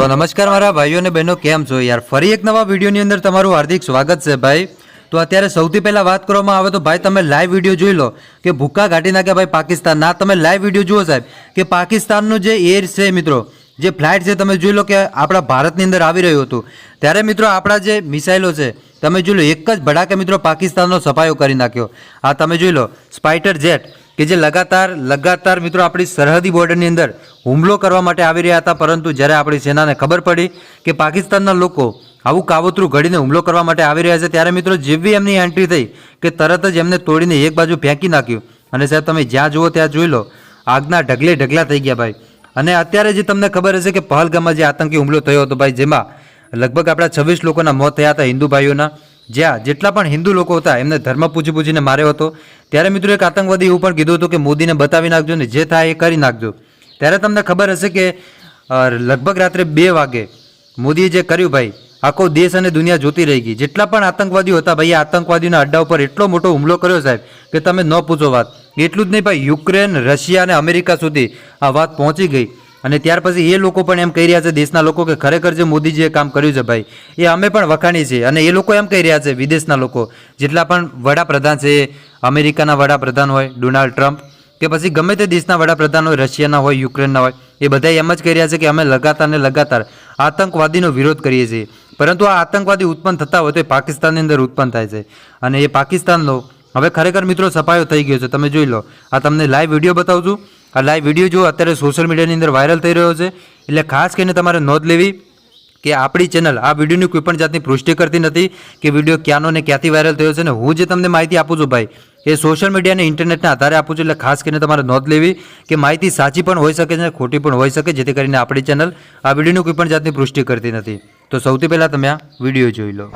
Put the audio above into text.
તો નમસ્કાર મારા ભાઈઓ અને બહેનો, કેમ છો યાર? ફરી એક નવા વિડીયોની અંદર તમારું હાર્દિક સ્વાગત છે ભાઈ. તો અત્યારે સૌથી પહેલાં વાત કરવામાં આવે તો ભાઈ તમે લાઈવ વિડીયો જોઈ લો કે ભૂક્કા કાઢી નાખ્યા ભાઈ પાકિસ્તાન. ના તમે લાઈવ વિડીયો જુઓ સાહેબ કે પાકિસ્તાનનું જે એર છે મિત્રો, જે ફ્લાઇટ છે તમે જોઈ લો કે આપણા ભારતની અંદર આવી રહ્યું હતું ત્યારે મિત્રો આપણા જે મિસાઇલો છે તમે જોઈ લો એક જ ભડાકે મિત્રો પાકિસ્તાનનો સફાયો કરી નાખ્યો. આ તમે જોઈ લો સ્પાઇટર જેટ કે જે લગાતાર મિત્રો આપણી સરહદી બોર્ડરની અંદર હુમલો કરવા માટે આવી રહ્યા હતા, પરંતુ જ્યારે આપણી સેનાને ખબર પડી કે પાકિસ્તાનના લોકો આવું કાવતરું ઘડીને હુમલો કરવા માટે આવી રહ્યા છે ત્યારે મિત્રો જેવી એમની એન્ટ્રી થઈ કે તરત જ એમને તોડીને એક બાજુ ફેંકી નાખ્યું. અને સાહેબ તમે જ્યાં જુઓ ત્યાં જોઈ લો આગના ઢગલા થઈ ગયા ભાઈ. અને અત્યારે જે તમને ખબર હશે કે પહલગામમાં જે આતંકી હુમલો થયો હતો ભાઈ, જેમાં લગભગ આપણા 26 લોકોના મોત થયા હતા હિન્દુ ભાઈઓના, જ્યાં જેટલા પણ હિન્દુ લોકો હતા એમને ધર્મ પૂજીને માર્યો હતો. ત્યારે મિત્રો એક આતંકવાદી એવું પણ કીધું હતું કે મોદીને બતાવી નાખજો ને જે થાય એ કરી નાખજો. ત્યારે તમને ખબર હશે કે લગભગ રાત્રે 2 વાગે મોદીએ જે કર્યું ભાઈ, આખો દેશ અને દુનિયા જોતી રહી ગઈ. જેટલા પણ આતંકવાદીઓ હતા ભાઈ, આતંકવાદીઓના અડ્ડા ઉપર એટલો મોટો હુમલો કર્યો સાહેબ કે તમે ન પૂછો વાત. એટલું જ નહીં ભાઈ, યુક્રેન, રશિયા અને અમેરિકા સુધી આ વાત પહોંચી ગઈ. અને ત્યાર પછી એ લોકો પણ એમ કહી રહ્યા છે દેશના લોકો કે ખરેખર જે મોદીજીએ કામ કર્યું છે ભાઈ એ અમે પણ વખાણી છે. અને એ લોકો એમ કહી રહ્યા છે, વિદેશના લોકો જેટલા પણ વડાપ્રધાન છે, અમેરિકાના વડાપ્રધાન હોય ડોનાલ્ડ ટ્રમ્પ કે પછી ગમે તે દેશના વડાપ્રધાન હોય, રશિયાના હોય, યુક્રેનના હોય, એ બધા એમ જ કહી રહ્યા છે કે અમે લગાતાર આતંકવાદીનો વિરોધ કરીએ છીએ. પરંતુ આ આતંકવાદી ઉત્પન્ન થતા હોય તો એ પાકિસ્તાનની અંદર ઉત્પન્ન થાય છે. અને એ પાકિસ્તાનનો હવે ખરેખર મિત્રો સફાયો થઈ ગયો છે. તમે જોઈ લો, આ તમને લાઈવ વિડીયો બતાવું છું. આ લાઈવ વિડીયો જો અત્યારે સોશિયલ મીડિયાની અંદર વાયરલ થઈ રહ્યો છે, એટલે ખાસ કરીને તમારે નોંધ લેવી કે આપણી ચેનલ આ વિડીયોની કોઈ પણ જાતની પુષ્ટિ કરતી નથી કે વિડીયો ક્યાંનો ને ક્યાંથી વાયરલ થયો છે. ને હું જે તમને માહિતી આપું છું ભાઈ એ સોશિયલ મીડિયા અને ઇન્ટરનેટના આધારે આપું છું. એટલે ખાસ કરીને તમારે નોંધ લેવી કે માહિતી સાચી પણ હોઈ શકે છે, ખોટી પણ હોઈ શકે, જેથી કરીને આપણી ચેનલ આ વિડીયોની કોઈ પણ જાતની પુષ્ટિ કરતી નથી. તો સૌથી પહેલાં તમે આ વિડીયો જોઈ લો.